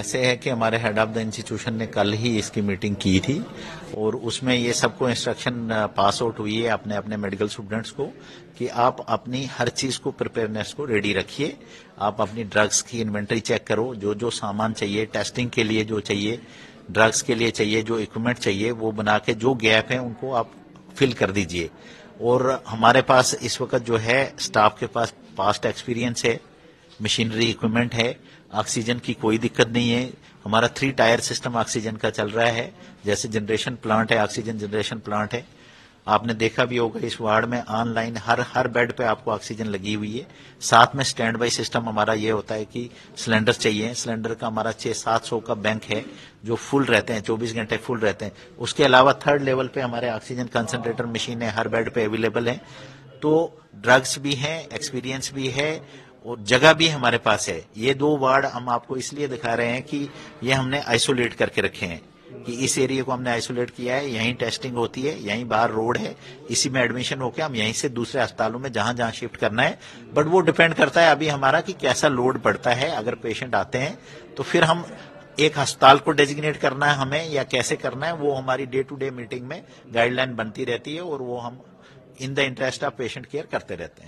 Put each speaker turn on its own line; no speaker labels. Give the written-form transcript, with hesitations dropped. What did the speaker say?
ऐसे है कि हमारे हेड ऑफ द इंस्टीट्यूशन ने कल ही इसकी मीटिंग की थी और उसमें ये सबको इंस्ट्रक्शन पास आउट हुई है अपने अपने मेडिकल स्टूडेंट्स को कि आप अपनी हर चीज को प्रिपेयरनेस को रेडी रखिए। आप अपनी ड्रग्स की इन्वेंटरी चेक करो, जो जो सामान चाहिए टेस्टिंग के लिए, जो चाहिए ड्रग्स के लिए चाहिए, जो इक्विपमेंट चाहिए वो बना के जो गैप है उनको आप फिल कर दीजिए। और हमारे पास इस वक्त जो है स्टाफ के पास पास्ट एक्सपीरियंस है, मशीनरी इक्विपमेंट है, ऑक्सीजन की कोई दिक्कत नहीं है। हमारा 3 टायर सिस्टम ऑक्सीजन का चल रहा है, जैसे जनरेशन प्लांट है, ऑक्सीजन जनरेशन प्लांट है। आपने देखा भी होगा इस वार्ड में ऑनलाइन हर बेड पे आपको ऑक्सीजन लगी हुई है। साथ में स्टैंड बाई सिस्टम हमारा ये होता है कि सिलेंडर चाहिए, सिलेंडर का हमारा 600-700 का बैंक है जो फुल रहते हैं, 24 घंटे फुल रहते हैं। उसके अलावा 3rd लेवल पे हमारे ऑक्सीजन कंसंट्रेटर मशीन है हर बेड पे अवेलेबल है। तो ड्रग्स भी हैं, एक्सपीरियंस भी है और जगह भी हमारे पास है। ये 2 वार्ड हम आपको इसलिए दिखा रहे हैं कि ये हमने आइसोलेट करके रखे हैं कि इस एरिया को हमने आइसोलेट किया है, यहीं टेस्टिंग होती है, यहीं बाहर रोड है, इसी में एडमिशन होकर हम यहीं से दूसरे अस्पतालों में जहां जहां शिफ्ट करना है। बट वो डिपेंड करता है अभी हमारा कि कैसा लोड पड़ता है। अगर पेशेंट आते हैं तो फिर हम एक अस्पताल को डेजिग्नेट करना है हमें या कैसे करना है, वो हमारी डे टू डे मीटिंग में गाइडलाइन बनती रहती है और वो हम in the interest of patient care करते रहते हैं।